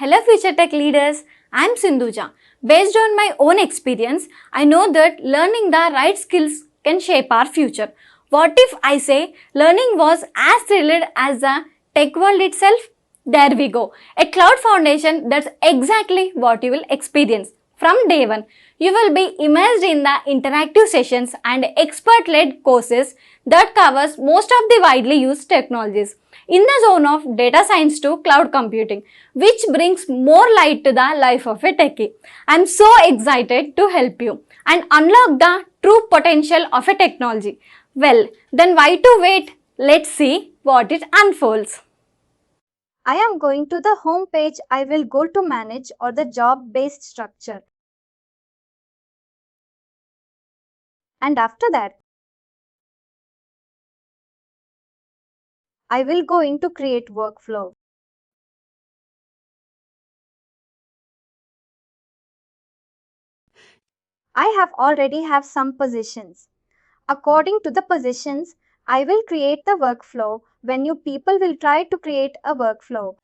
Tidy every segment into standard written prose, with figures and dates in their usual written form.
Hello future tech leaders, I am Sindhuja. Based on my own experience, I know that learning the right skills can shape our future. What if I say learning was as thrilled as the tech world itself? There we go. A cloud foundation, that's exactly what you will experience. From day one, you will be immersed in the interactive sessions and expert-led courses that covers most of the widely used technologies in the zone of data science to cloud computing, which brings more light to the life of a techie. I'm so excited to help you and unlock the true potential of a technology. Well, then why to wait? Let's see what it unfolds. I am going to the home page. I will go to manage or the job-based structure. And after that, I will go into create workflow. I have already have some positions. According to the positions, I will create the workflow when you people will try to create a workflow.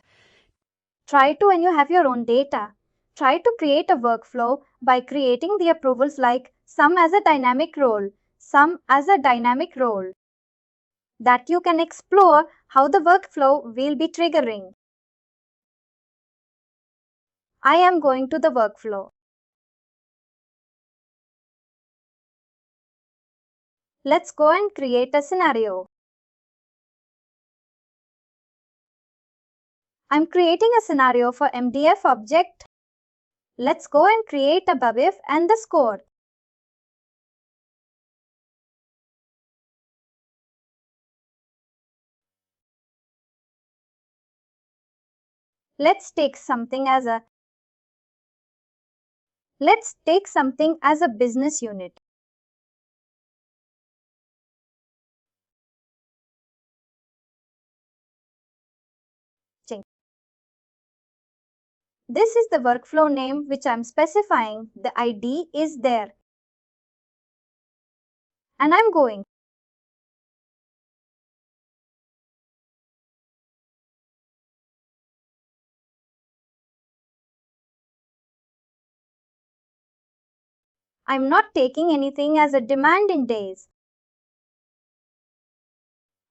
Try to when you have your own data. Try to create a workflow by creating the approvals like some as a dynamic role, some as a dynamic role. That you can explore how the workflow will be triggering. I am going to the workflow. Let's go and create a scenario. I'm creating a scenario for MDF object. Let's go and create a BABIF and the score. Let's take something as a business unit. This is the workflow name which I'm specifying. The ID is there. And I'm going. I'm not taking anything as a demand in days.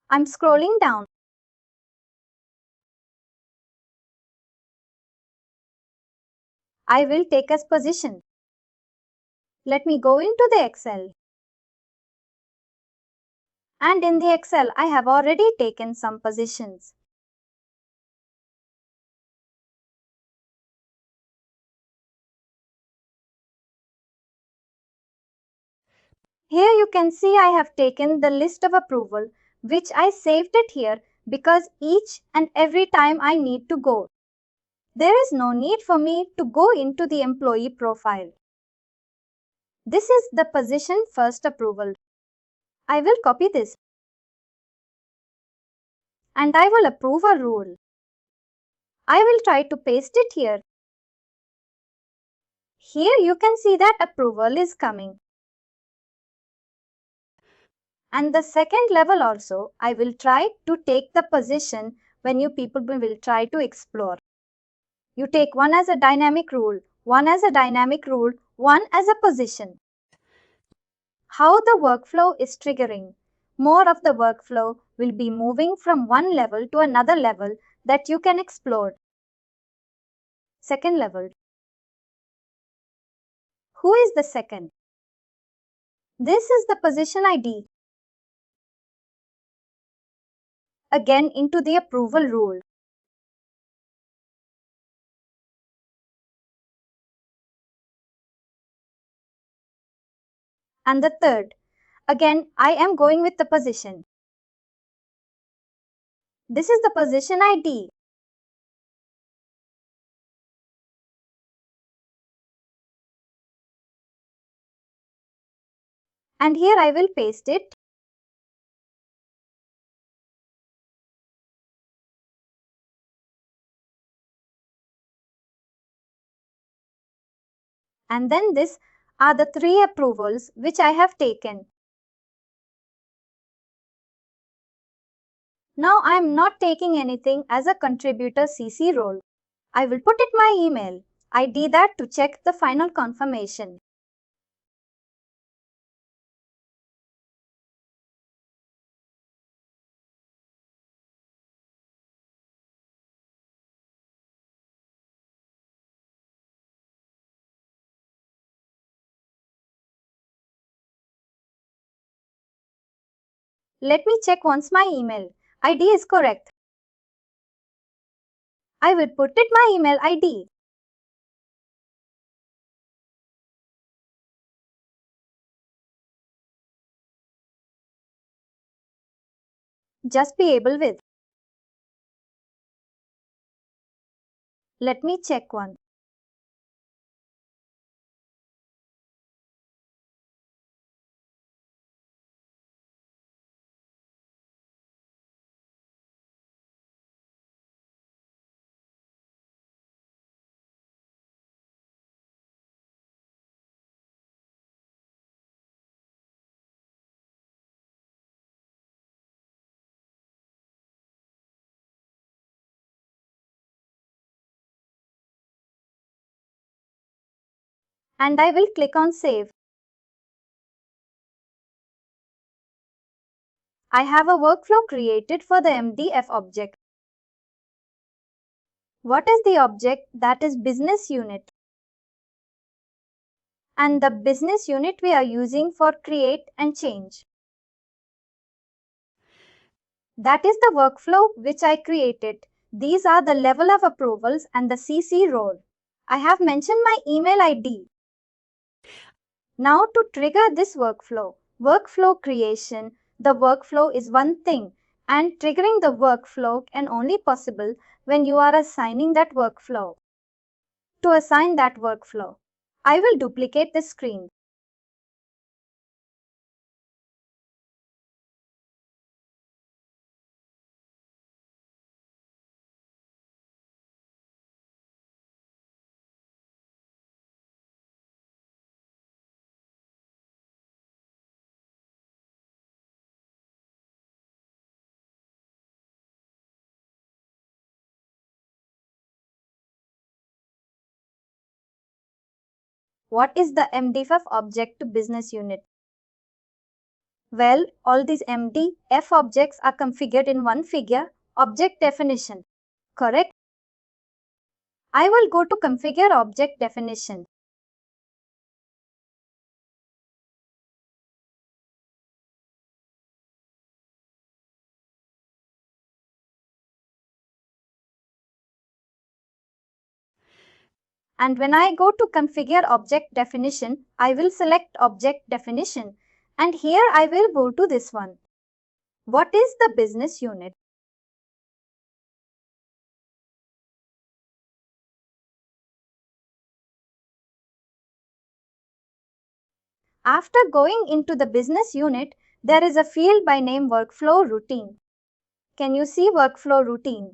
I'm scrolling down. I will take as position. Let me go into the Excel. And in the Excel, I have already taken some positions. Here you can see I have taken the list of approval, which I saved it here because each and every time I need to go. There is no need for me to go into the employee profile. This is the position first approval. I will copy this. And I will approve a rule. I will try to paste it here. Here you can see that approval is coming. And the second level also, I will try to take the position when you people will try to explore. You take one as a dynamic rule, one as a dynamic rule, one as a position. How the workflow is triggering. More of the workflow will be moving from one level to another level that you can explore. Second level. Who is the second? This is the position ID. Again into the approval rule. And the third, again I am going with the position. This is the position ID. And here I will paste it. And then these are the three approvals which I have taken. Now I am not taking anything as a contributor CC role. I will put it my email ID that to check the final confirmation. Let me check once my email ID is correct. I will put it my email ID. Just be able with. Let me check one. And I will click on save. I have a workflow created for the MDF object. What is the object? That is business unit. And the business unit we are using for create and change. That is the workflow which I created. These are the level of approvals and the CC role. I have mentioned my email ID. Now to trigger this workflow creation, the workflow is one thing and triggering the workflow can only possible when you are assigning that workflow. To assign that workflow, I will duplicate this screen. What is the MDF object to business unit? Well, all these MDF objects are configured in one figure, object definition. Correct? I will go to configure object definition. And when I go to configure object definition, I will select object definition. And here I will go to this one. What is the business unit? After going into the business unit, there is a field by name workflow routine. Can you see workflow routine?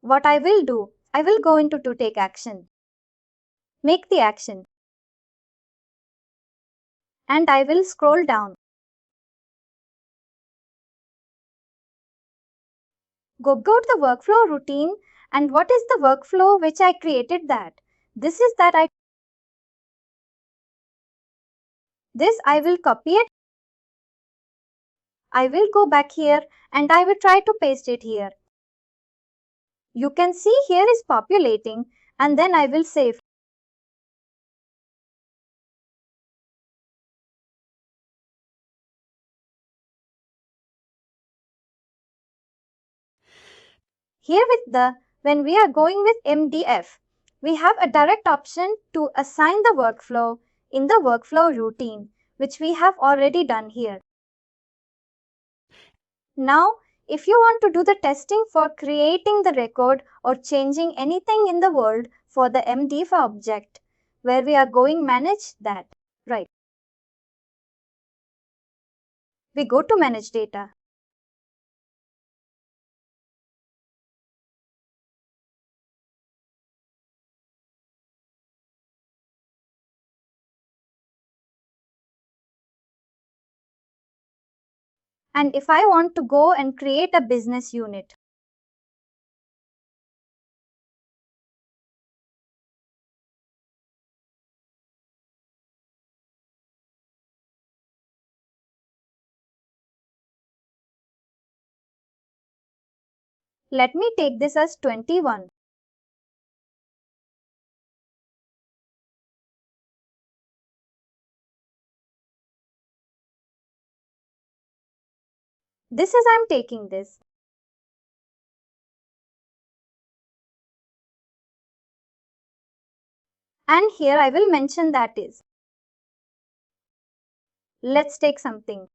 What I will do, I will go into to take action. Make the action. And I will scroll down. Go to the workflow routine. And what is the workflow which I created that? This is that I will copy it. I will go back here and I will try to paste it here. You can see here is populating and then I will save. Here when we are going with MDF, we have a direct option to assign the workflow in the workflow routine, which we have already done here. Now, if you want to do the testing for creating the record or changing anything in the world for the MDF object, where we are going manage that, right? We go to manage data. And if I want to go and create a business unit, Let me take this as 21. This is I'm taking this. And here I will mention that is. Let's take something.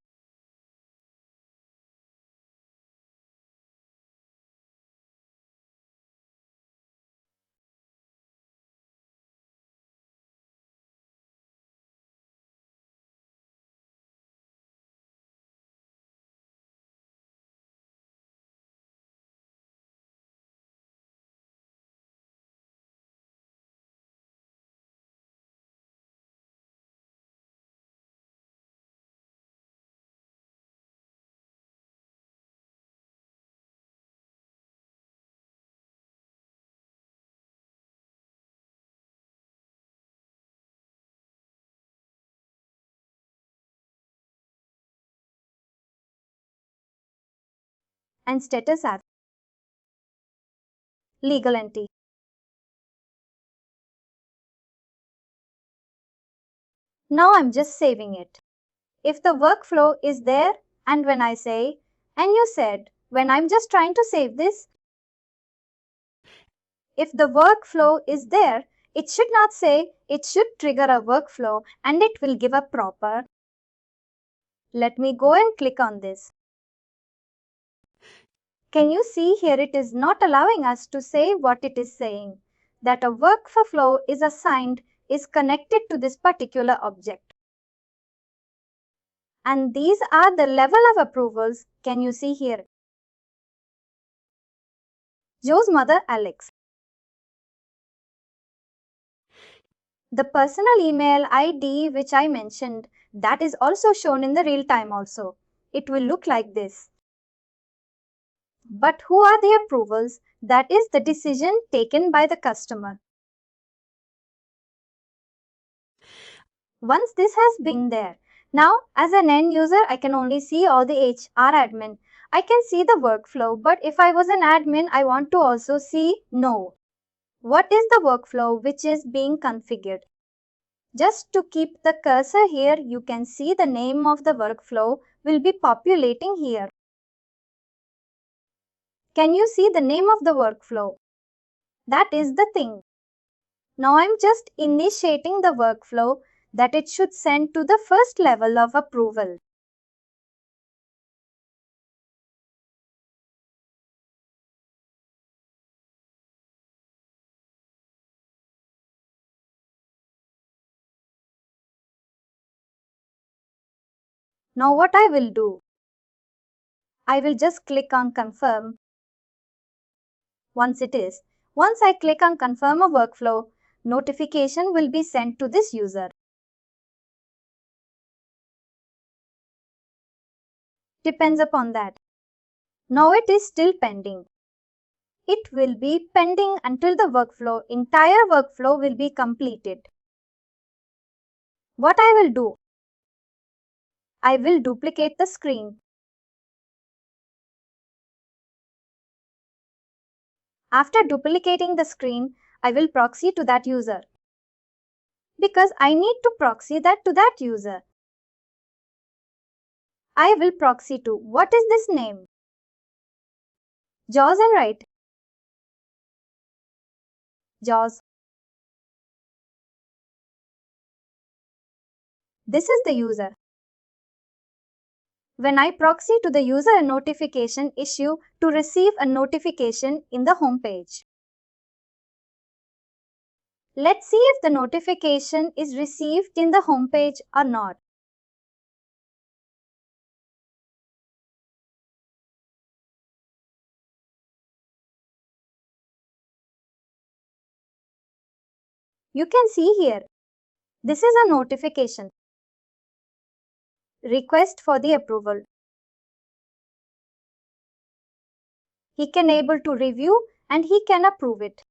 And status as legal entity. Now I'm just saving it. If the workflow is there and when I say, and you said, when I'm just trying to save this, if the workflow is there, it should not say it should trigger a workflow and it will give a proper. Let me go and click on this. Can you see here it is not allowing us to say what it is saying, that a workflow is assigned, is connected to this particular object. And these are the level of approvals. Can you see here? Joe's mother, Alex. The personal email ID which I mentioned, that is also shown in the real time also. It will look like this. But who are the approvals? That is the decision taken by the customer. Once this has been there, now as an end user, I can only see all the HR admin. I can see the workflow, but if I was an admin, I want to also see what is the workflow which is being configured. Just to keep the cursor here, you can see the name of the workflow will be populating here. Can you see the name of the workflow? That is the thing. Now I'm just initiating the workflow that it should send to the first level of approval. Now what I will do? I will just click on confirm. Once I click on confirm a workflow, notification will be sent to this user. Depends upon that. Now it is still pending. It will be pending until the entire workflow will be completed. What I will do? I will duplicate the screen. After duplicating the screen, I will proxy to that user. Because I need to proxy that to that user. I will proxy to what is this name? Jaws and right. Jaws. This is the user. When I proxy to the user a notification issue to receive a notification in the home page. Let's see if the notification is received in the home page or not. You can see here. This is a notification. Request for the approval. He can able to review and he can approve it.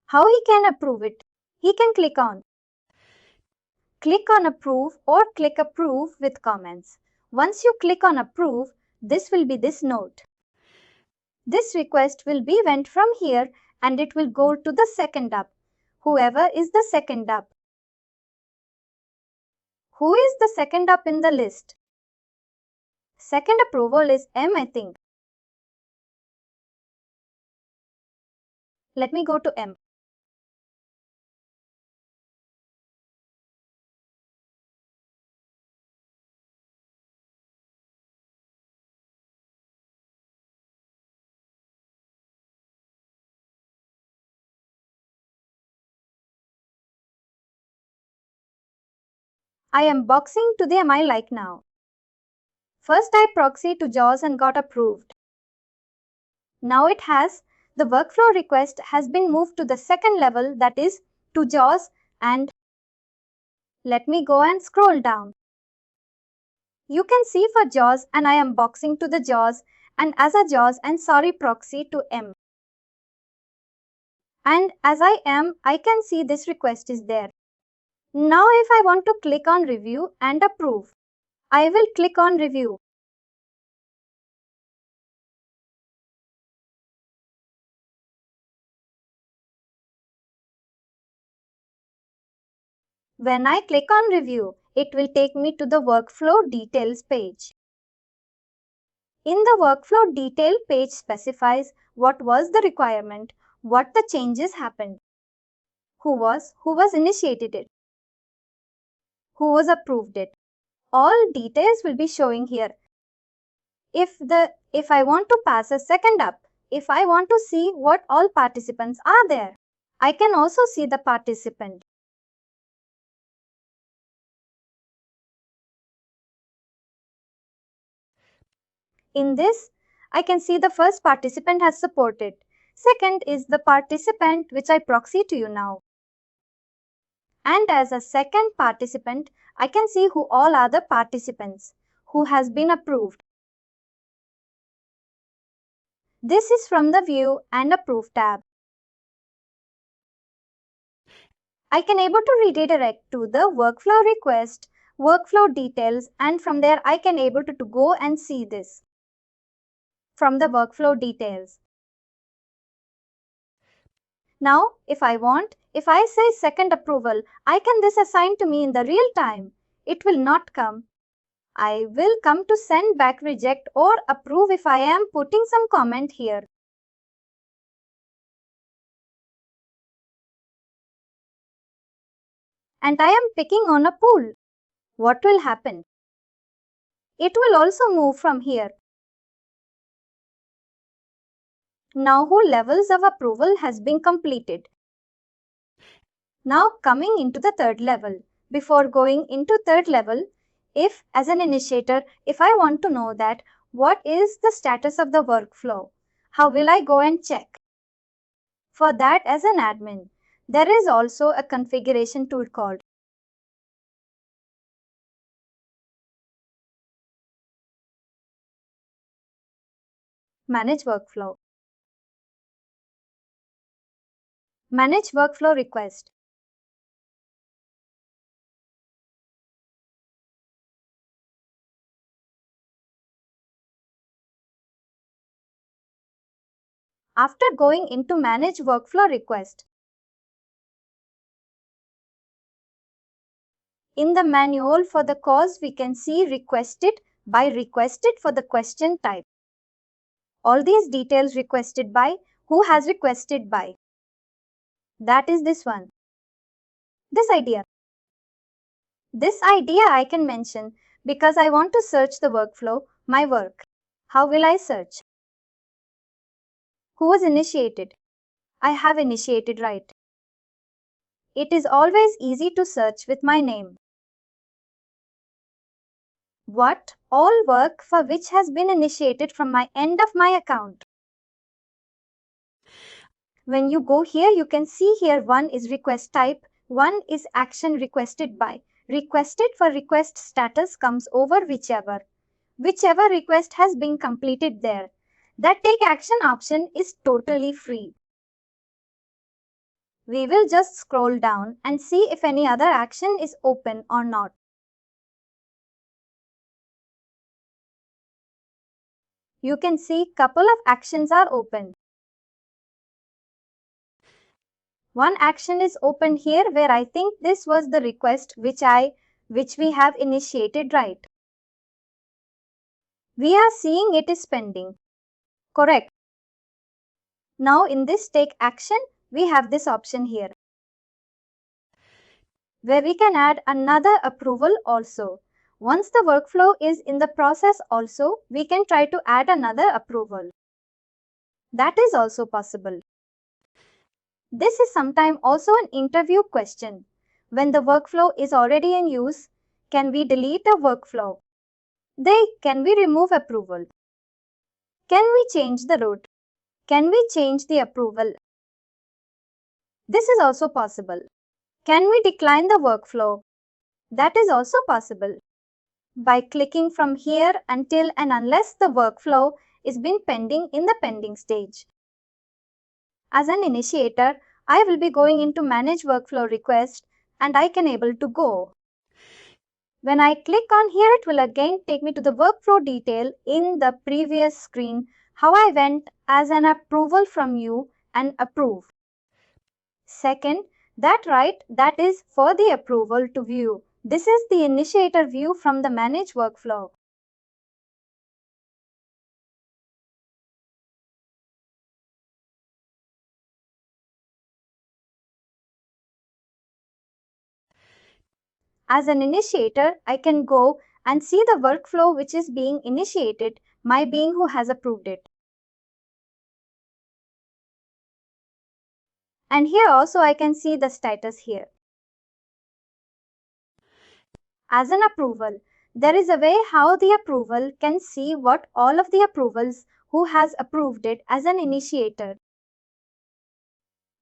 How he can approve it? He can click on approve or click approve with comments. Once you click on approve, this will be this note. This request will be went from here and it will go to the second up. Whoever is the second up. Who is the second up in the list? Second approval is M, I think. Let me go to M. I am boxing to the MI like now. First I proxy to JAWS and got approved. Now it has, the workflow request has been moved to the second level, that is to JAWS, and let me go and scroll down. You can see for JAWS and I am boxing to the JAWS and as a JAWS and sorry proxy to M. And as I am, I can see this request is there. Now if I want to click on review and approve, I will click on review. When I click on review, it will take me to the workflow details page. In the workflow detail page specifies what was the requirement, what the changes happened, who was initiated it, who was approved it. All details will be showing here. If I want to pass a second up, if I want to see what all participants are there, I can also see the participant. In this, I can see the first participant has supported. Second is the participant which I proxy to you now. And as a second participant, I can see who all are the participants, who has been approved. This is from the View and Approve tab. I can able to redirect to the workflow request, workflow details, and from there I can able to go and see this from the workflow details. Now, if I say second approval, I can this assign to me in the real time. It will not come. I will come to send back reject or approve if I am putting some comment here. And I am picking on a pool. What will happen? It will also move from here. Now whole levels of approval has been completed. Now coming into the third level. Before going into third level, if as an initiator, if I want to know that what is the status of the workflow, how will I go and check? For that as an admin, there is also a configuration tool called Manage Workflow. Manage Workflow Request. After going into Manage Workflow Request, in the manual for the cause we can see requested by requested for the question type. All these details requested by, who has requested by. That is this one. This idea. This idea I can mention because I want to search the workflow, my work. How will I search? Who was initiated? I have initiated, right? It is always easy to search with my name. What all work for which has been initiated from my end of my account. When you go here, you can see here one is request type, one is action requested by. Requested for request status comes over whichever request has been completed there. That take action option is totally free. We will just scroll down and see if any other action is open or not. You can see couple of actions are open. One action is open here where I think this was the request which we have initiated, right? We are seeing it is pending. Correct. Now in this take action, we have this option here where we can add another approval also. Once the workflow is in the process also, we can try to add another approval. That is also possible. This is sometimes also an interview question. When the workflow is already in use, can we delete a workflow? Can we remove approval? Can we change the route? Can we change the approval? This is also possible. Can we decline the workflow? That is also possible. By clicking from here until and unless the workflow is been pending in the pending stage. As an initiator, I will be going into manage workflow request and I can able to go. When I click on here, it will again take me to the workflow detail in the previous screen, how I went as an approval from you and approve. Second, that is for the approval to view. This is the initiator view from the manage workflow. As an initiator, I can go and see the workflow which is being initiated, my being who has approved it. And here also I can see the status here. As an approval, there is a way how the approval can see what all of the approvals who has approved it as an initiator.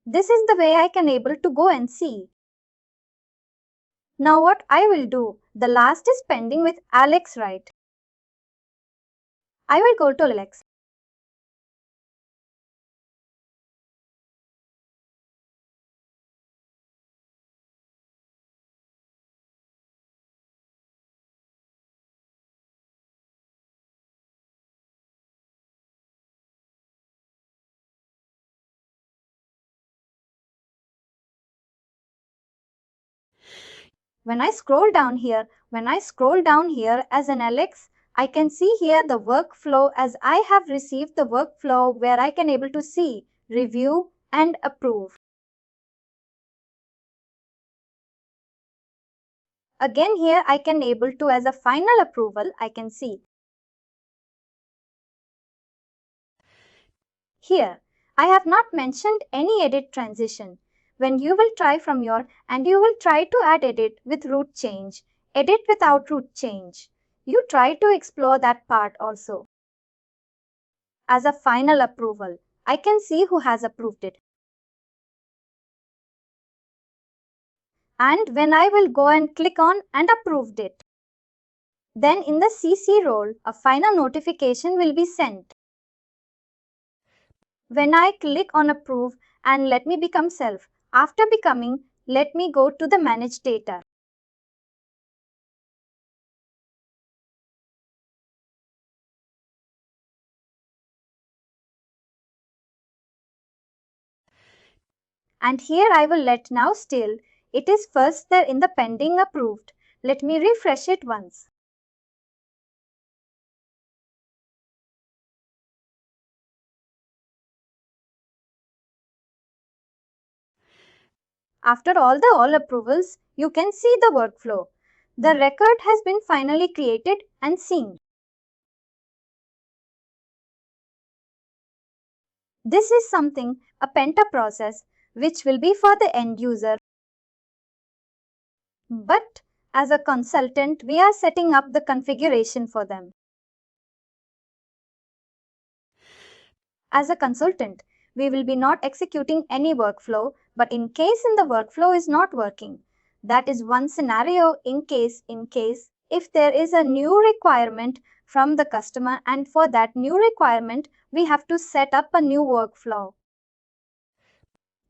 This is the way I can able to go and see. Now what I will do, the last is pending with Alex, right? I will go to Alex. When I scroll down here as an Alex, I can see here the workflow as I have received the workflow where I can able to see, review and approve. Again here I can able to as a final approval I can see. Here, I have not mentioned any edit transition. When you will try from your and you will try to add edit with route change, edit without route change. You try to explore that part also. As a final approval, I can see who has approved it. And when I will go and click on and approved it, then in the CC role, a final notification will be sent. When I click on approve and let me become self, after becoming, let me go to the manage data. And here I will let now still, it is first there in the pending approved. Let me refresh it once. After all approvals, you can see the workflow. The record has been finally created and seen. This is something, a penta process, which will be for the end user. But as a consultant, we are setting up the configuration for them. As a consultant, we will be not executing any workflow, but in case the workflow is not working, that is one scenario in case if there is a new requirement from the customer and for that new requirement, we have to set up a new workflow.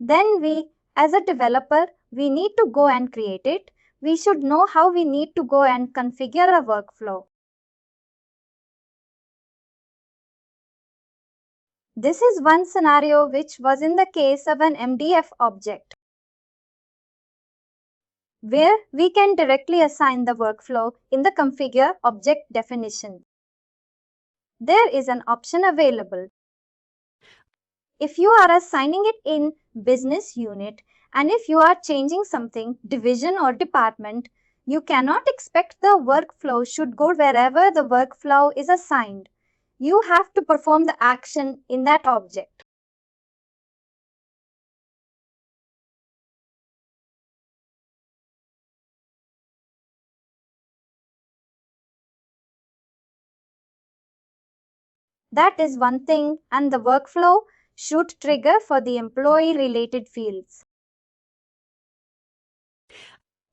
Then we, as a developer, we need to go and create it. We should know how we need to go and configure a workflow. This is one scenario which was in the case of an MDF object, where we can directly assign the workflow in the configure object definition. There is an option available. If you are assigning it in business unit and if you are changing something, division or department, you cannot expect the workflow should go wherever the workflow is assigned. You have to perform the action in that object. That is one thing, and the workflow should trigger for the employee related fields.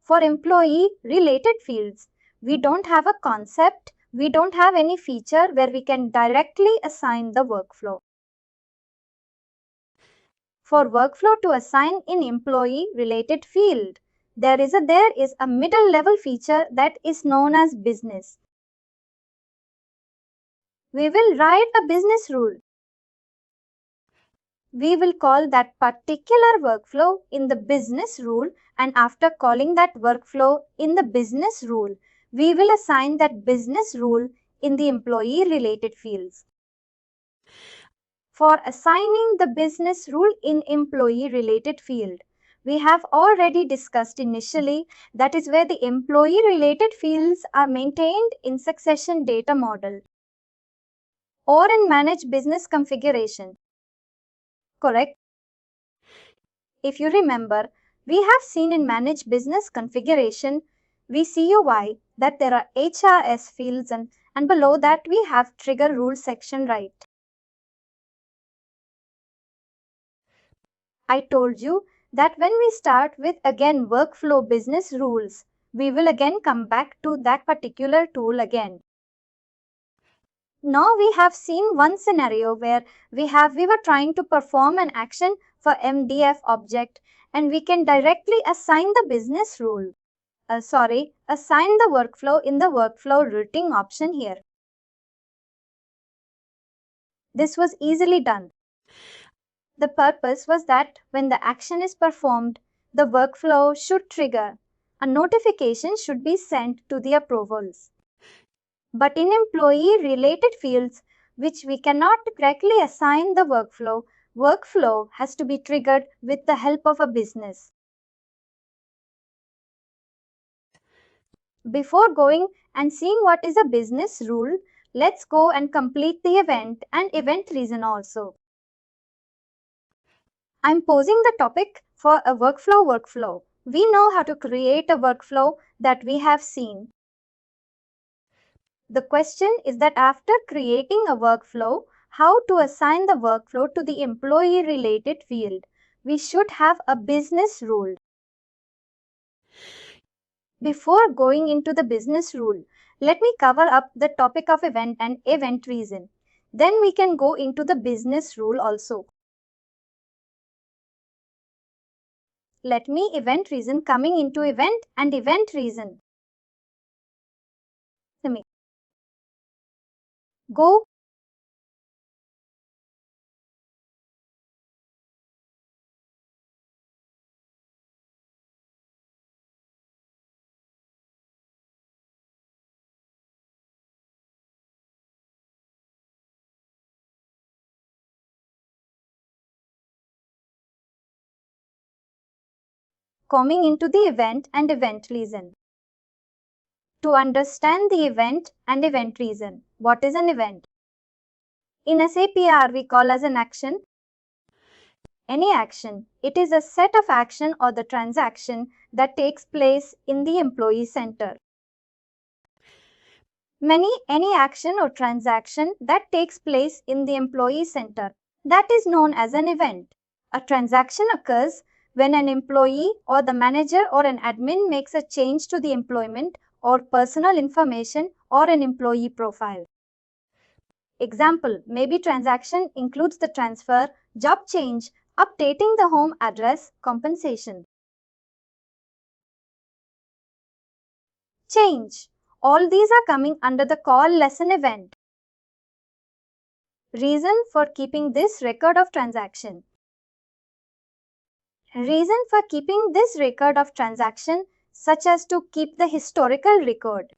For employee related fields, we don't have a concept, we don't have any feature where we can directly assign the workflow. For workflow to assign in employee related field, there is a middle level feature that is known as business. We will write a business rule. We will call that particular workflow in the business rule, and after calling that workflow in the business rule, we will assign that business rule in the employee related fields. For assigning the business rule in employee related field, we have already discussed initially that is where the employee related fields are maintained in succession data model or in managed business configuration. Correct? If you remember, we have seen in managed business configuration, VCUI, that there are HRS fields and below that we have trigger rule section, right? I told you that when we start with again workflow business rules, we will again come back to that particular tool again. Now we have seen one scenario where we were trying to perform an action for MDF object and we can directly assign the business rule. Assign the workflow in the workflow routing option here. This was easily done. The purpose was that when the action is performed, the workflow should trigger. A notification should be sent to the approvals. But in employee related fields, which we cannot directly assign the workflow has to be triggered with the help of a business. Before going and seeing what is a business rule, let's go and complete the event and event reason also. I'm posing the topic for a workflow. We know how to create a workflow that we have seen. The question is that after creating a workflow, how to assign the workflow to the employee related field. We should have a business rule. Before going into the business rule, let me cover up the topic of event and event reason. Then we can go into the business rule also. Let me event reason coming into event and event reason. Go. Coming into the event and event reason. To understand the event and event reason. What is an event? In SAP R we call as an action. Any action. It is a set of action or the transaction that takes place in the employee center. Any action or transaction that takes place in the employee center. That is known as an event. A transaction occurs when an employee or the manager or an admin makes a change to the employment or personal information or an employee profile. Example, maybe transaction includes the transfer, job change, updating the home address, compensation. Change. All these are coming under the call lesson event. Reason for keeping this record of transaction. Reason for keeping this record of transaction, such as to keep the historical record.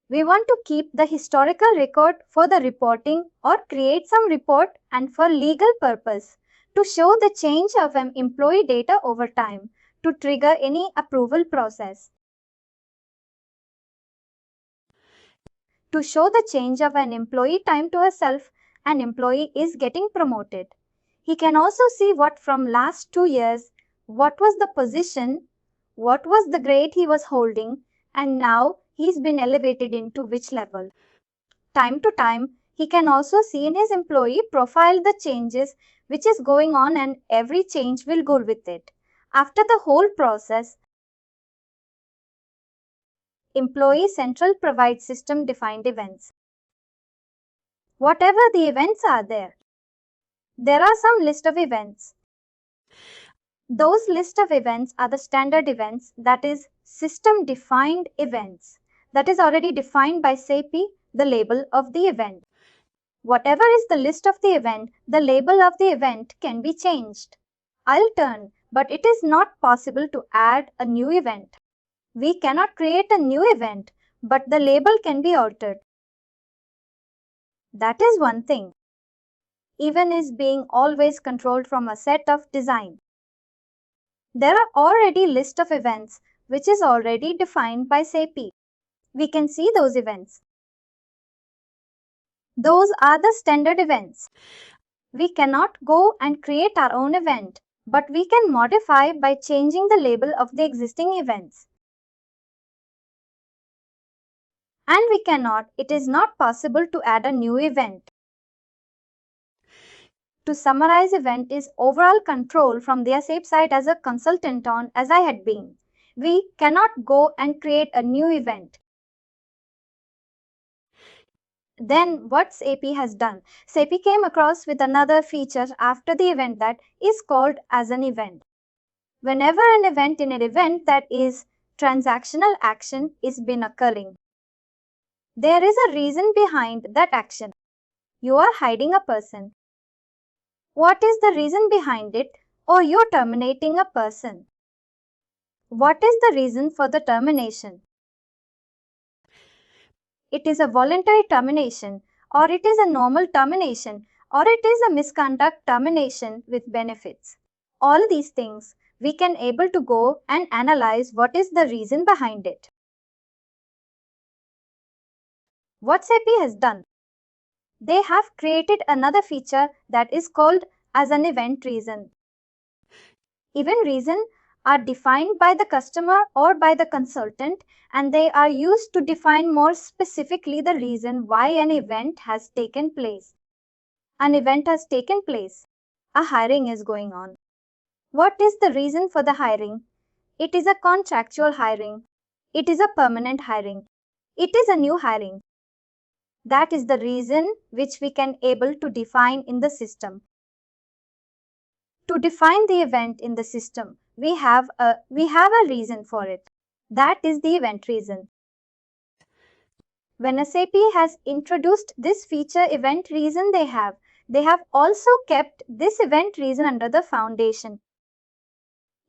We want to keep the historical record for the reporting or create some report and for legal purpose to show the change of an employee data over time to trigger any approval process. To show the change of an employee time to herself, an employee is getting promoted. He can also see what from last 2 years, what was the position, what was the grade he was holding, and now he's been elevated into which level. Time to time, he can also see in his employee profile the changes which is going on, and every change will go with it. After the whole process, Employee Central provides system-defined events. Whatever the events are there are some list of events. Those list of events are the standard events, that is system-defined events. That is already defined by SAP, the label of the event. Whatever is the list of the event, the label of the event can be changed. I'll turn, but it is not possible to add a new event. We cannot create a new event, but the label can be altered. That is one thing. Even is being always controlled from a set of design. There are already list of events which is already defined by SAP. We can see those events. Those are the standard events. We cannot go and create our own event, but we can modify by changing the label of the existing events. And we cannot, it is not possible to add a new event. To summarize, event is overall control from the SAP side as a consultant on, as I had been. We cannot go and create a new event. Then what SAP has done? SAP came across with another feature after the event that is called as an event. Whenever an event in an event that is transactional action is been occurring, there is a reason behind that action. You are hiding a person. What is the reason behind it? Or you're terminating a person. What is the reason for the termination? It is a voluntary termination, or it is a normal termination, or it is a misconduct termination with benefits. All these things we can able to go and analyze what is the reason behind it. What SAP has done? They have created another feature that is called as an event reason. Event reason are defined by the customer or by the consultant, and they are used to define more specifically the reason why an event has taken place. An event has taken place. A hiring is going on. What is the reason for the hiring? It is a contractual hiring. It is a permanent hiring. It is a new hiring. That is the reason which we can able to define in the system. To define the event in the system, we have a reason for it. That is the event reason. When SAP has introduced this feature event reason, they have also kept this event reason under the foundation.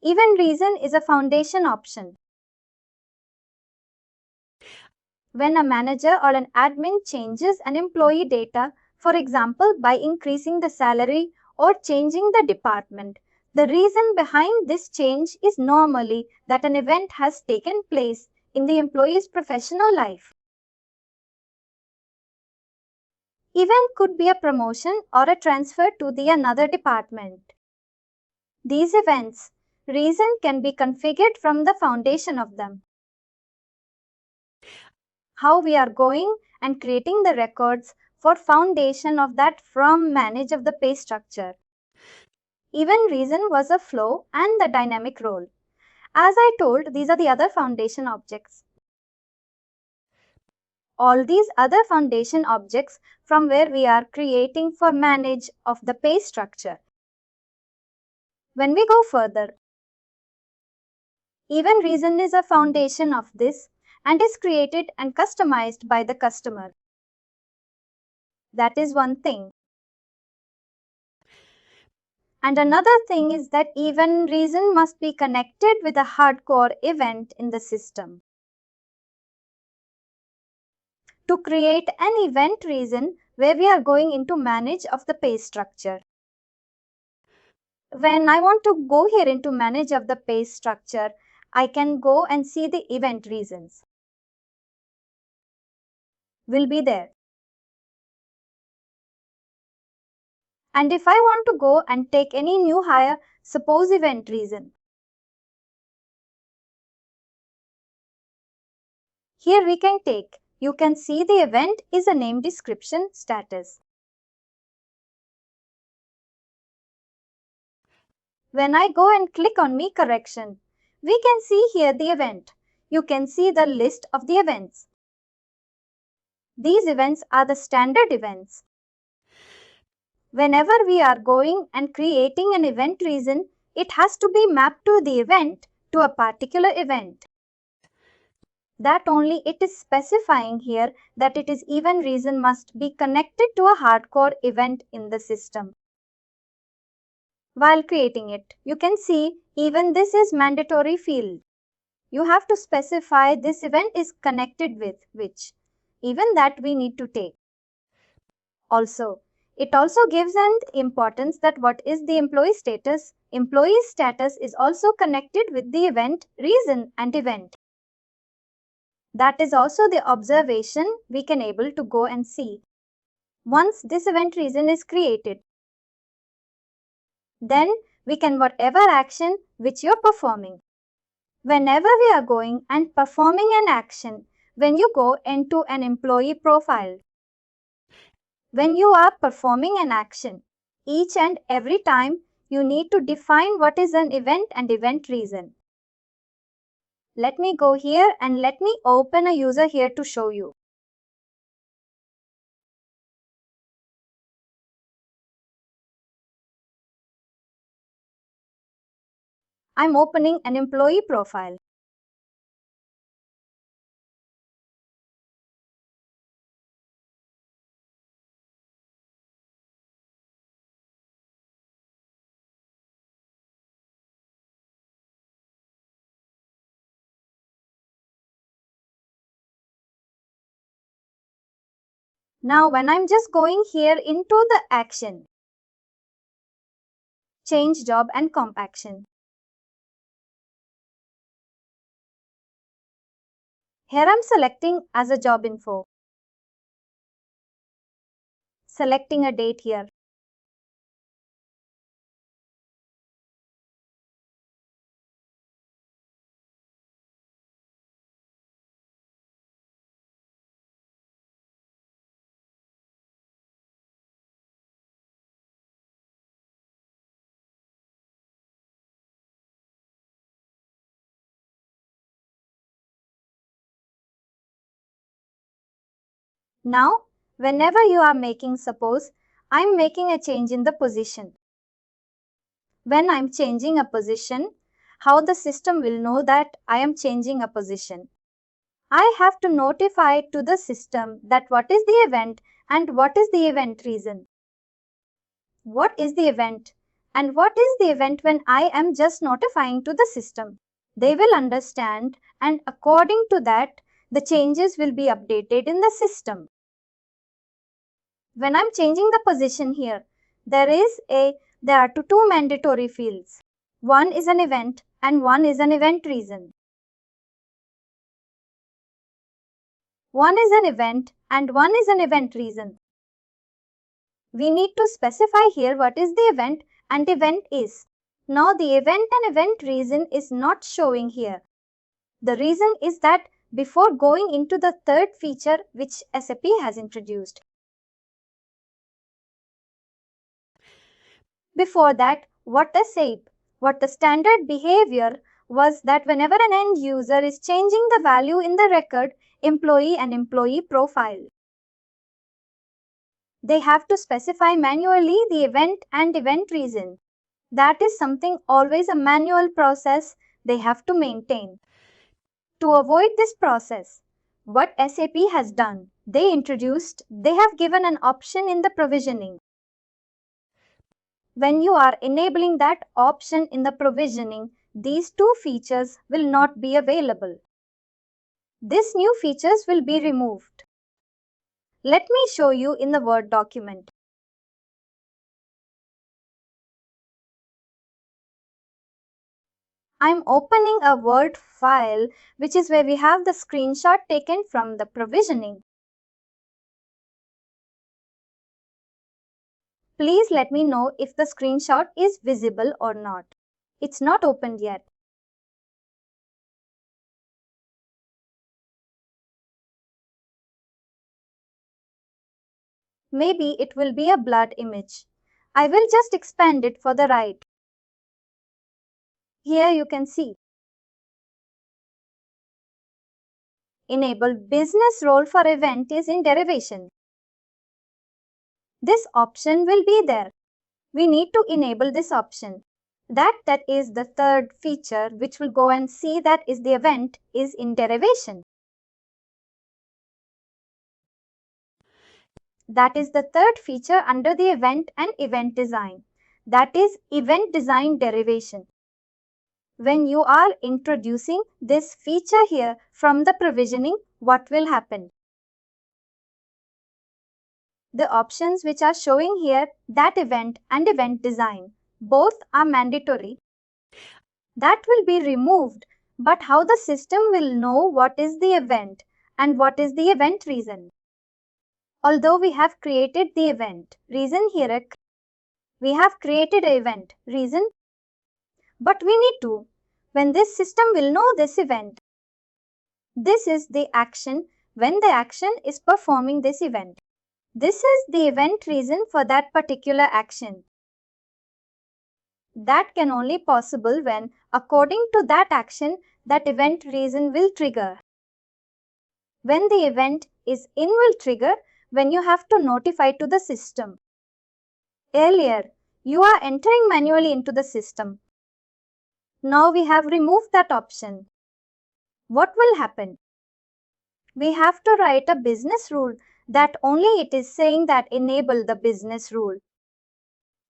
Event reason is a foundation option. When a manager or an admin changes an employee data, for example, by increasing the salary or changing the department, the reason behind this change is normally that an event has taken place in the employee's professional life. Event could be a promotion or a transfer to the another department. These events, reason can be configured from the foundation of them. How we are going and creating the records for foundation of that from manage of the pay structure. Event reason was a flow and the dynamic role. As I told, these are the other foundation objects. All these other foundation objects from where we are creating for manage of the pay structure. When we go further, event reason is a foundation of this and is created and customized by the customer. That is one thing. And another thing is that event reason must be connected with a hardcore event in the system. To create an event reason where we are going into manage of the pay structure. When I want to go here into manage of the pay structure, I can go and see the event reasons. Will be there. And if I want to go and take any new hire, suppose event reason. Here we can take, you can see the event is a name description status. When I go and click on me correction, we can see here the event. You can see the list of the events. These events are the standard events. Whenever we are going and creating an event reason, it has to be mapped to the event, to a particular event. That only it is specifying here that it is event reason must be connected to a hardcore event in the system. While creating it, you can see even this is mandatory field. You have to specify this event is connected with which. Even that we need to take. Also, it also gives an importance that what is the employee status. Employee status is also connected with the event, reason and event. That is also the observation we can able to go and see. Once this event reason is created, then we can whatever action which you are performing. Whenever we are going and performing an action, when you go into an employee profile, when you are performing an action, each and every time you need to define what is an event and event reason. Let me go here and let me open a user here to show you. I'm opening an employee profile. Now when I'm just going here into the action, change job and comp action. Here I'm selecting as a job info. Selecting a date here. Now, whenever you are making, suppose I'm making a change in the position. When I'm changing a position, how the system will know that I am changing a position? I have to notify to the system that what is the event and what is the event reason. What is the event and what is the event when I am just notifying to the system? They will understand and according to that, the changes will be updated in the system. When I'm changing the position here, there are two mandatory fields. One is an event and one is an event reason. One is an event and one is an event reason. We need to specify here what is the event and event is. Now the event and event reason is not showing here. The reason is that before going into the third feature which SAP has introduced. Before that, what the standard behavior was that whenever an end user is changing the value in the record, employee and employee profile, they have to specify manually the event and event reason. That is something always a manual process they have to maintain. To avoid this process, what SAP has done, they have given an option in the provisioning. When you are enabling that option in the provisioning, these two features will not be available. These new features will be removed. Let me show you in the Word document. I'm opening a Word file, which is where we have the screenshot taken from the provisioning. Please let me know if the screenshot is visible or not. It's not opened yet. Maybe it will be a blurred image. I will just expand it for the right. Here you can see. Enable business role for event is in derivation. This option will be there. We need to enable this option. That is the third feature which will go and see that is the event is in derivation. That is the third feature under the event and event design. That is event design derivation. When you are introducing this feature here from the provisioning, what will happen? The options which are showing here, that event and event design, both are mandatory. That will be removed, but how the system will know what is the event and what is the event reason? Although we have created the event reason here, we have created an event reason, but we need to, when this system will know this event. This is the action when the action is performing this event. This is the event reason for that particular action. That can only possible when, according to that action, that event reason will trigger. When the event is in will trigger when you have to notify to the system. Earlier, you are entering manually into the system. Now we have removed that option. What will happen? We have to write a business rule that only it is saying that enable the business rule.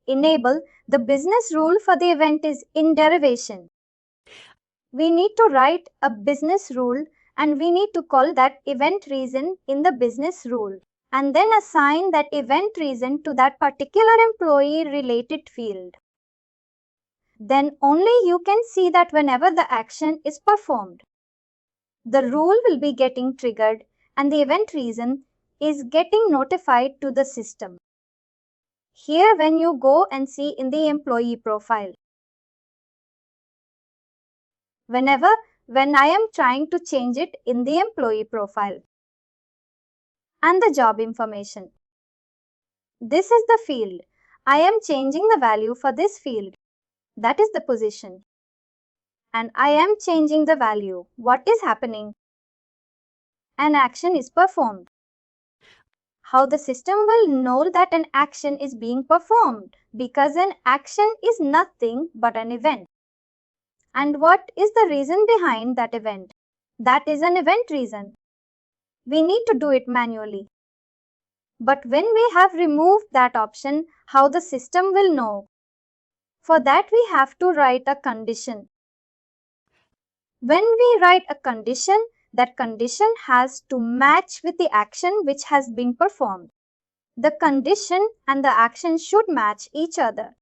Enable the business rule for the event is in derivation. We need to write a business rule and we need to call that event reason in the business rule and then assign that event reason to that particular employee related field. Then only you can see that whenever the action is performed, the rule will be getting triggered and the event reason is getting notified to the system. Here when you go and see in the employee profile, when I am trying to change it in the employee profile and the job information, this is the field. I am changing the value for this field. That is the position. And I am changing the value. What is happening? An action is performed. How the system will know that an action is being performed? Because an action is nothing but an event. And what is the reason behind that event? That is an event reason. We need to do it manually. But when we have removed that option, how the system will know? For that we have to write a condition. When we write a condition, that condition has to match with the action which has been performed. The condition and the action should match each other.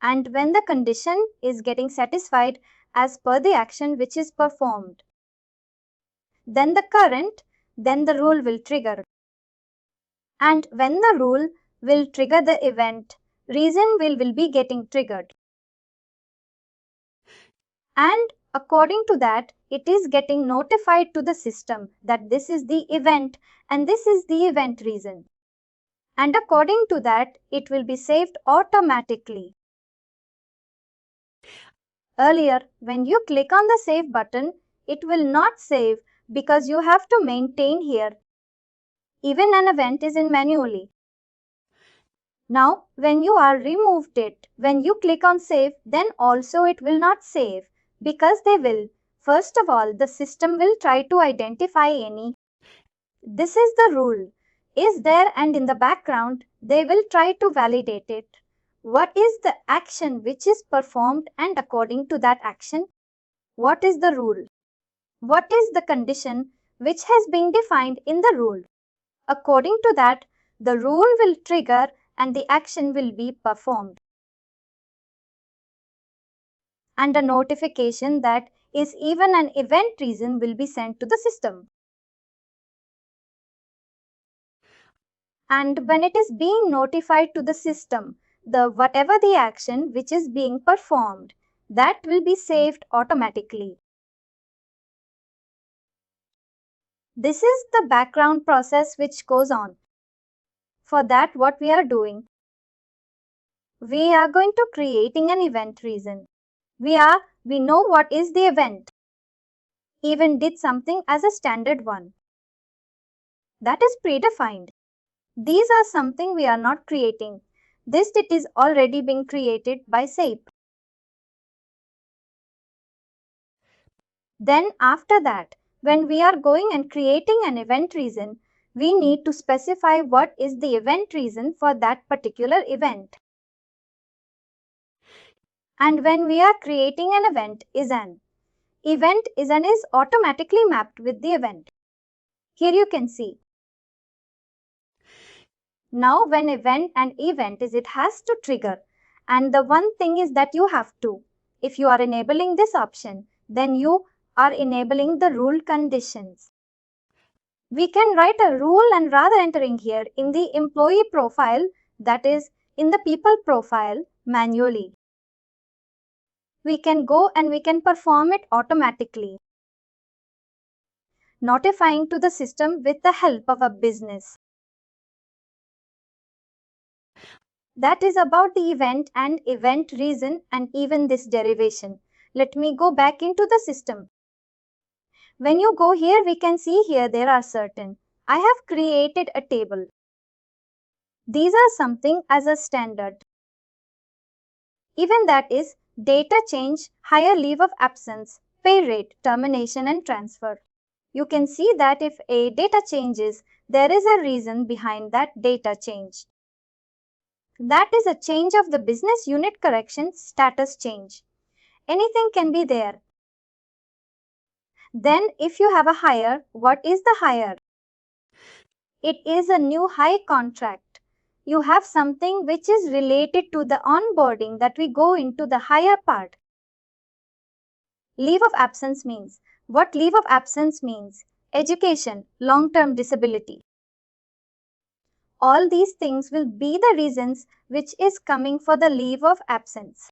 And when the condition is getting satisfied as per the action which is performed, then the rule will trigger. And when the rule will trigger the event, reason will be getting triggered. And according to that, it is getting notified to the system that this is the event and this is the event reason. And according to that, it will be saved automatically. Earlier, when you click on the save button, it will not save because you have to maintain here. Even an event is in manually. Now, when you are removed it, when you click on save, then also it will not save because they will. First of all, the system will try to identify any. This is the rule. Is there and in the background, they will try to validate it What is the action which is performed, and according to that action, what is the rule? What is the condition which has been defined in the rule? According to that, the rule will trigger and the action will be performed. And a notification that is even an event reason will be sent to the system. And when it is being notified to the system, the whatever the action which is being performed, that will be saved automatically. This is the background process which goes on. For that, what we are doing, we are going to creating an event reason. We know what is the event. Even did something as a standard one. That is predefined. These are something we are not creating. This it is already being created by SAP. Then after that, when we are going and creating an event reason, we need to specify what is the event reason for that particular event. And when we are creating an event is automatically mapped with the event. Here you can see. Now when event is, it has to trigger. And the one thing is that you have to, if you are enabling this option, then you are enabling the rule conditions. We can write a rule and rather entering here in the employee profile, that is in the people profile manually. We can go and we can perform it automatically, notifying to the system with the help of a business. That is about the event and event reason and even this derivation. Let me go back into the system. When you go here, we can see here there are certain. I have created a table. These are something as a standard. Even that is data change, higher leave of absence, pay rate, termination and transfer. You can see that if a data changes, there is a reason behind that data change. That is a change of the business unit correction status change. Anything can be there. Then if you have a hire, what is the hire? It is a new high contract. You have something which is related to the onboarding that we go into the higher part. Leave of absence means. What leave of absence means? Education, long-term disability. All these things will be the reasons which is coming for the leave of absence.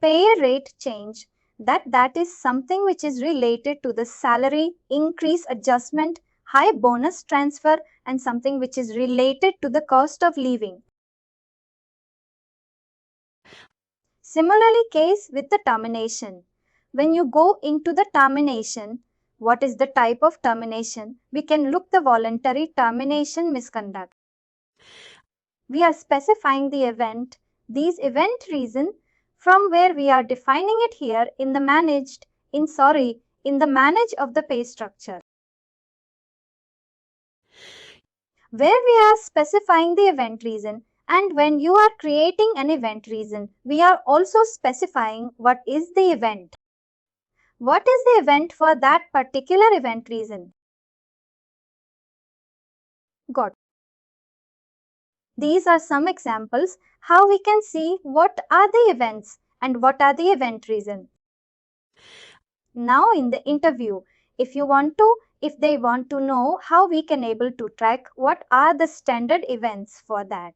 Pay rate change, that is something which is related to the salary increase adjustment, high bonus transfer and something which is related to the cost of living. Similarly case with the termination. When you go into the termination, what is the type of termination? We can look the voluntary termination misconduct. We are specifying the event, these event reason from where we are defining it here in the manage of the pay structure. Where we are specifying the event reason, and when you are creating an event reason, we are also specifying what is the event. What is the event for that particular event reason? Got. These are some examples how we can see what are the events and what are the event reason. Now in the interview, if they want to know how we can able to track what are the standard events for that.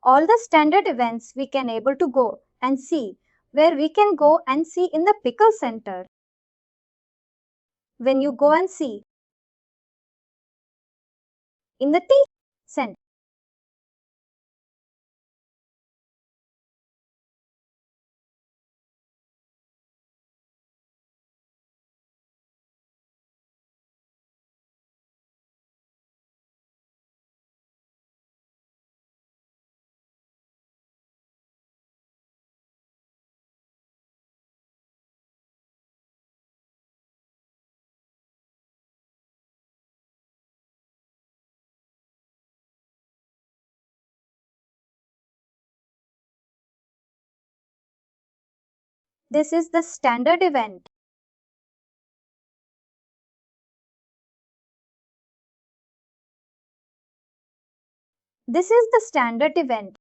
All the standard events we can able to go and see, where we can go and see in the pickle center. When you go and see in the tea center. This is the standard event. This is the standard event.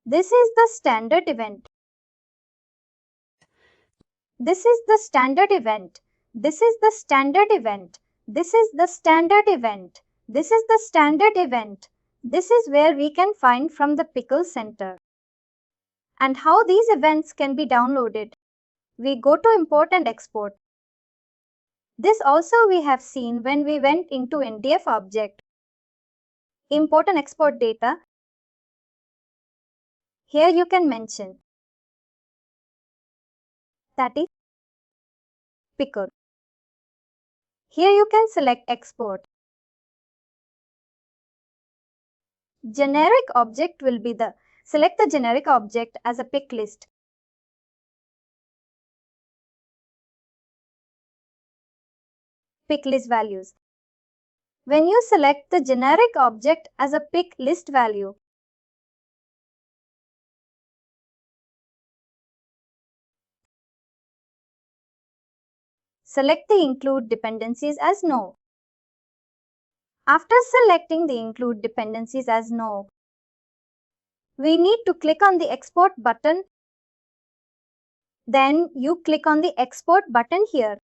This is the standard event. This is the standard event. This is the standard event. This is the standard event. This is the standard event. This is where we can find from the Pickle Center. And how these events can be downloaded. We go to import and export. This also we have seen when we went into NDF object. Import and export data. Here you can mention that is Pickle. Here you can select export. Generic object will be select the generic object as a pick list. Pick list values. When you select the generic object as a pick list value, select the include dependencies as no. After selecting the include dependencies as no, we need to click on the export button. Then you click on the export button here.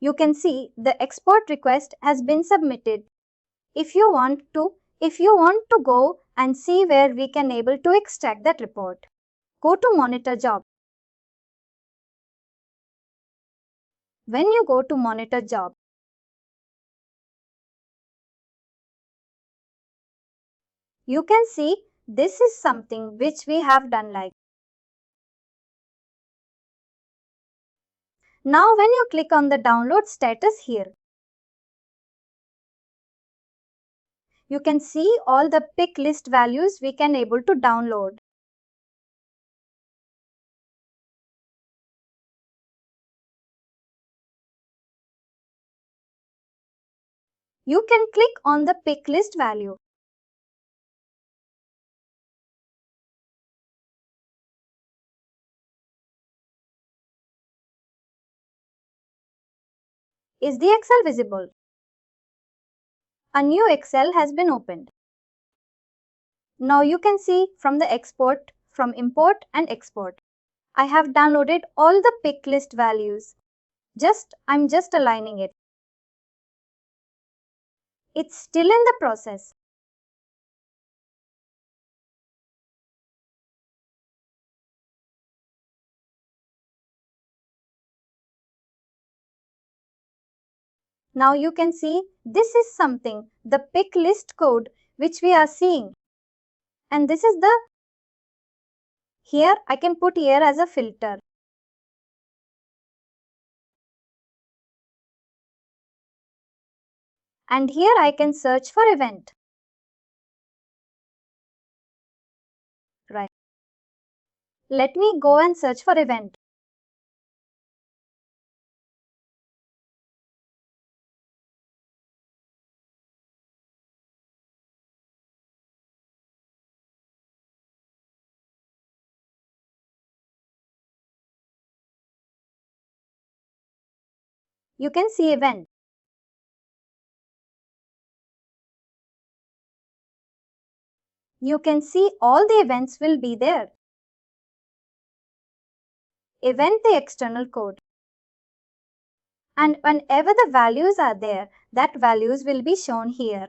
You can see the export request has been submitted. If you want to go and see where we can able to extract that report, go to monitor job. When you go to monitor job, you can see this is something which we have done like. Now when you click on the download status here, you can see all the pick list values we can able to download. You can click on the pick list value. Is the Excel visible? A new Excel has been opened. Now you can see from the export, from import and export, I have downloaded all the pick list values. I'm just aligning it. It's still in the process. Now you can see this is something, the pick list code which we are seeing. And this is here I can put here as a filter. And here I can search for event. Right. Let me go and search for event. You can see event. You can see all the events will be there. Event the external code. And whenever the values are there, that values will be shown here.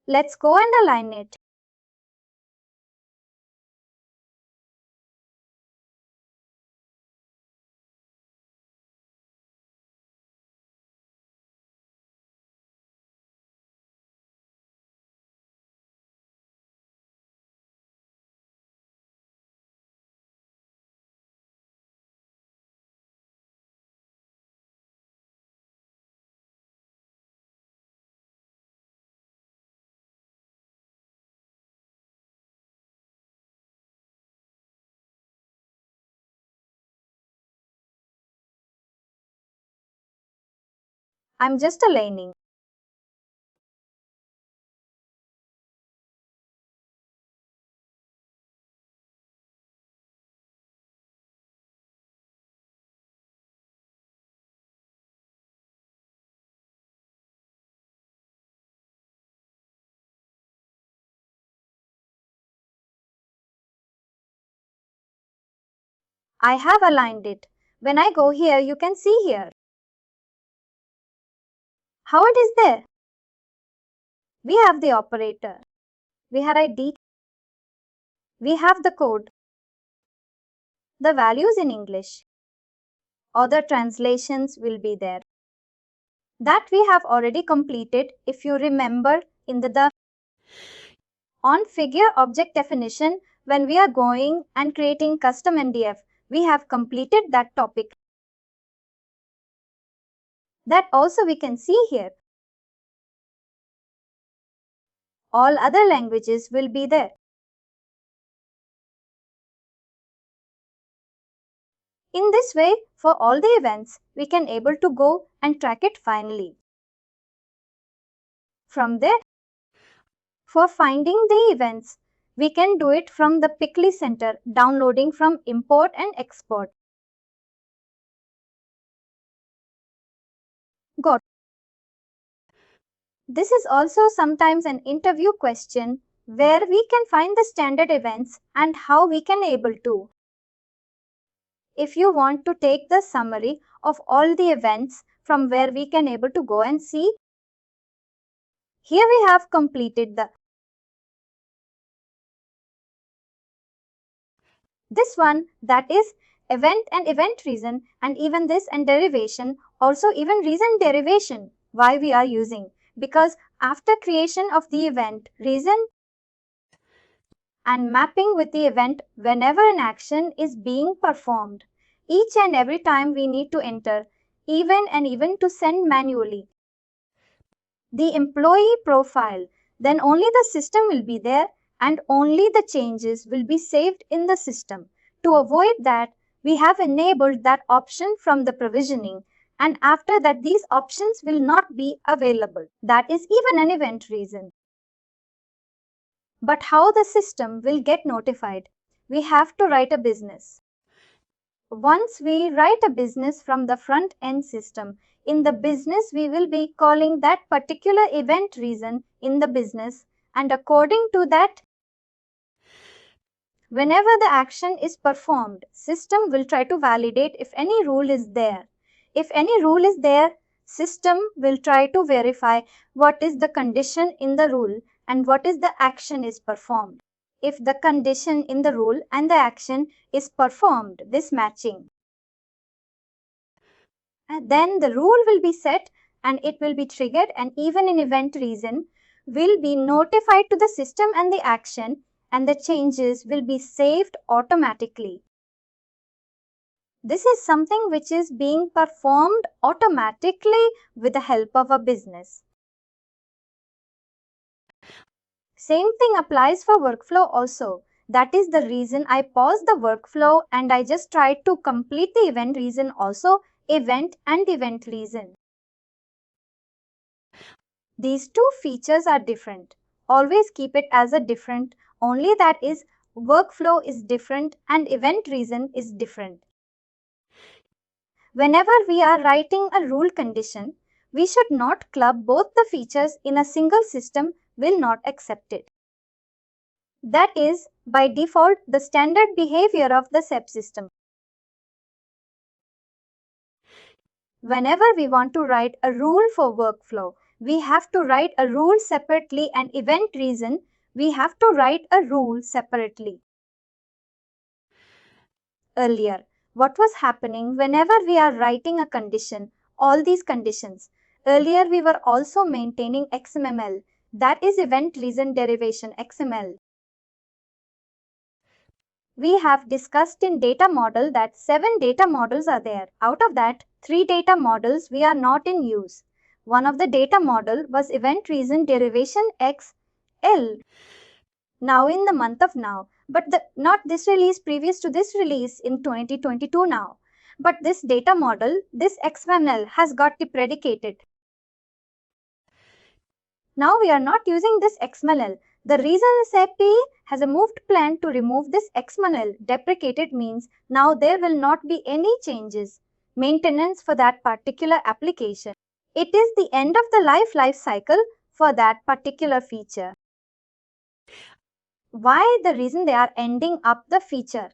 Let's go and align it. I'm just a learning. I have aligned it. When I go here, you can see here how it is there. We have the operator. We have ID. We have the code. The values in English. Other translations will be there. That we have already completed if you remember in the on figure object definition when we are going and creating custom MDF. We have completed that topic. That also we can see here. All other languages will be there. In this way, for all the events, we can able to go and track it finally. From there, for finding the events, we can do it from the Pickly Center, downloading from import and export. Got. This is also sometimes an interview question where we can find the standard events and how we can able to. If you want to take the summary of all the events from where we can able to go and see, here we have completed this one, that is event and event reason, and even this and derivation, also even reason derivation. Why we are using? Because after creation of the event, reason and mapping with the event whenever an action is being performed, each and every time we need to enter, even to send manually the employee profile, then only the system will be there and only the changes will be saved in the system. To avoid that, we have enabled that option from the provisioning, and after that these options will not be available. That is even an event reason. But how the system will get notified? We have to write a business. Once we write a business from the front end system, in the business we will be calling that particular event reason in the business, and according to that, whenever the action is performed, system will try to validate if any rule is there. If any rule is there, system will try to verify what is the condition in the rule and what is the action is performed. If the condition in the rule and the action is performed, this matching, and then the rule will be set and it will be triggered, and even in event reason will be notified to the system and the action, and the changes will be saved automatically. This is something which is being performed automatically with the help of a business. Same thing applies for workflow also. That is the reason I paused the workflow and I just tried to complete the event reason also, event and event reason. These two features are different. Always keep it as a different, only that is workflow is different and event reason is different. Whenever we are writing a rule condition, we should not club both the features in a single system, will not accept it. That is, by default, the standard behavior of the SAP system. Whenever we want to write a rule for workflow, we have to write a rule separately, and event reason, we have to write a rule separately. Earlier, what was happening whenever we are writing a condition, all these conditions, earlier we were also maintaining XML, that is event reason derivation XML. We have discussed in data model that 7 data models are there. Out of that, 3 data models we are not in use. One of the data model was event reason derivation XL. Now in the month of now, but not this release, previous to this release in 2022 now. But this data model, this XML has got deprecated. Now we are not using this XML. The reason SAP has a moved plan to remove this XML deprecated means now there will not be any changes, maintenance for that particular application. It is the end of the life cycle for that particular feature. Why the reason they are ending up the feature?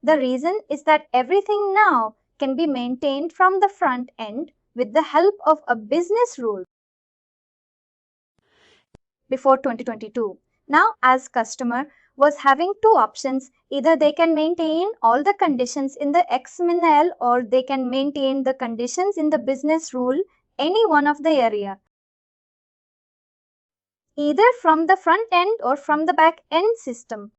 The reason is that everything now can be maintained from the front end with the help of a business rule. Before 2022. Now, as customer was having two options, either they can maintain all the conditions in the XML or they can maintain the conditions in the business rule, any one of the area. Either from the front end or from the back end system.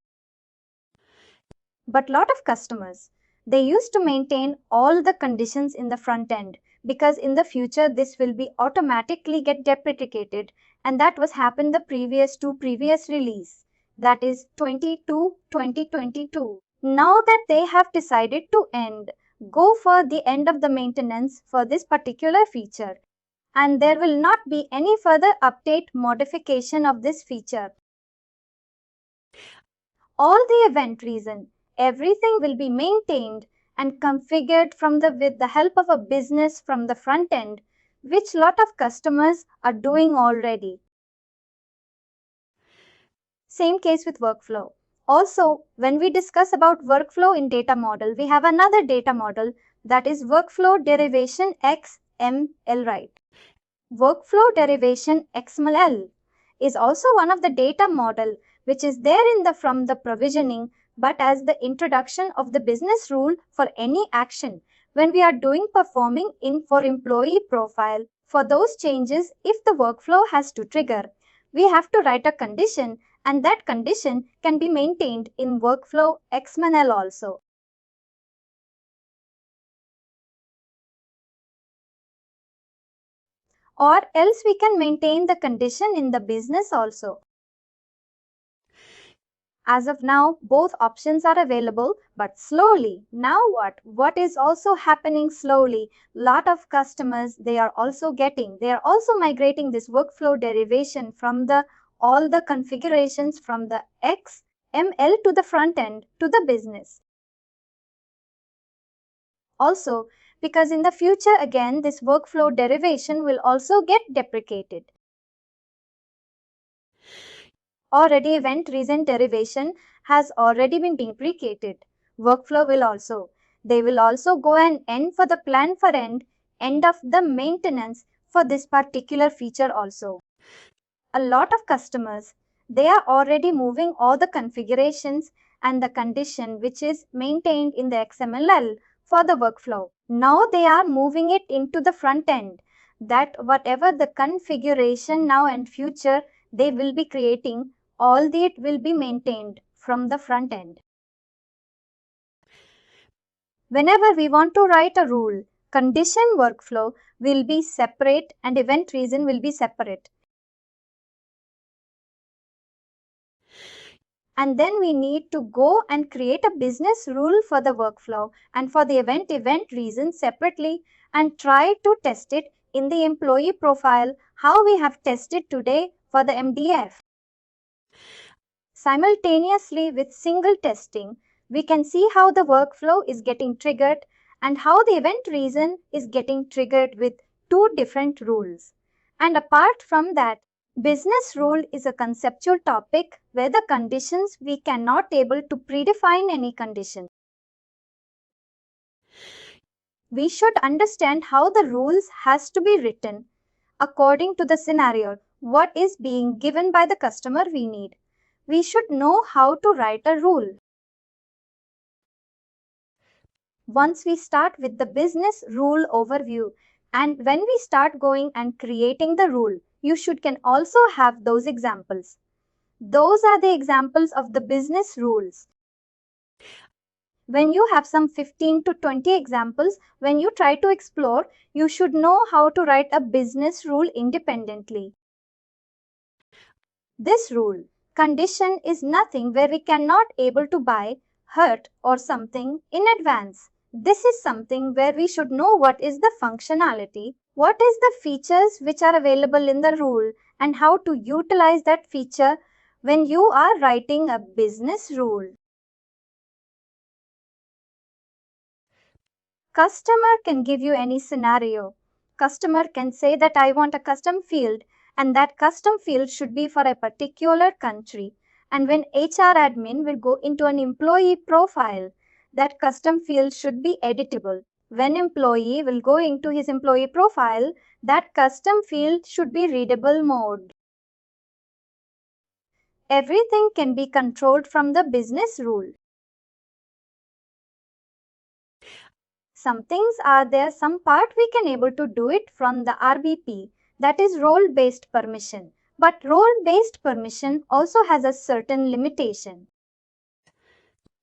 But lot of customers, they used to maintain all the conditions in the front end because in the future this will be automatically get deprecated, and that was happened the previous release, that is 2022. Now that they have decided to go for the end of the maintenance for this particular feature, and there will not be any further update modification of this feature. All the event reason, everything will be maintained and configured with the help of a business from the front end, which lot of customers are doing already. Same case with workflow. Also, when we discuss about workflow in data model, we have another data model, that is workflow derivation XML, right? Workflow derivation XML is also one of the data model which is there from the provisioning, but as the introduction of the business rule for any action when we are performing for employee profile. For those changes, if the workflow has to trigger, we have to write a condition, and that condition can be maintained in workflow XML also. Or else we can maintain the condition in the business also. As of now, both options are available, but slowly. Now what? What is also happening slowly? Lot of customers, they are also migrating this workflow derivation from all the configurations from the XML to the front end to the business. Also, because in the future again, this workflow derivation will also get deprecated. Already event reason derivation has already been deprecated. Workflow will also. They will also go and end for the plan for end of the maintenance for this particular feature also. A lot of customers, they are already moving all the configurations and the condition which is maintained in the XML for the workflow. Now they are moving it into the front end, that whatever the configuration now and future they will be creating, all that will be maintained from the front end. Whenever we want to write a rule, condition workflow will be separate and event reason will be separate. And then we need to go and create a business rule for the workflow and for the event reason separately and try to test it in the employee profile, how we have tested today for the MDF. Simultaneously with single testing, we can see how the workflow is getting triggered and how the event reason is getting triggered with two different rules. And apart from that, business rule is a conceptual topic where the conditions we cannot able to predefine any condition. We should understand how the rules has to be written according to the scenario, what is being given by the customer we need. We should know how to write a rule. Once we start with the business rule overview, and when we start going and creating the rule, you can also have those examples. Those are the examples of the business rules. When you have some 15 to 20 examples, when you try to explore, you should know how to write a business rule independently. This rule, condition is nothing where we cannot able to buy, hurt or something in advance. This is something where we should know what is the functionality, what is the features which are available in the rule, and how to utilize that feature when you are writing a business rule. Customer can give you any scenario. Customer can say that I want a custom field, and that custom field should be for a particular country. And when HR admin will go into an employee profile, that custom field should be editable. When employee will go into his employee profile, that custom field should be readable mode. Everything can be controlled from the business rule. Some things are there, some part we can able to do it from the RBP, that is role-based permission. But role-based permission also has a certain limitation.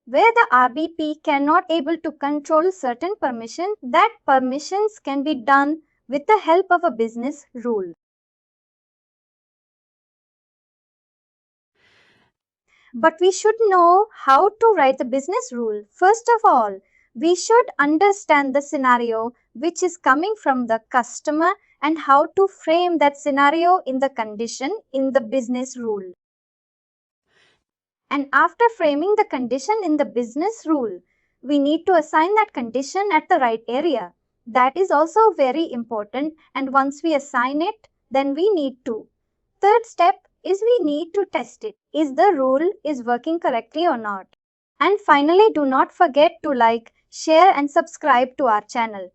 Where the RBP cannot able to control certain permission, that permissions can be done with the help of a business rule. But we should know how to write the business rule. First of all, we should understand the scenario which is coming from the customer and how to frame that scenario in the condition in the business rule. And after framing the condition in the business rule, we need to assign that condition at the right area. That is also very important, and once we assign it, then we need to. Third step is we need to test it. Is the rule is working correctly or not? And finally, do not forget to like, share and subscribe to our channel.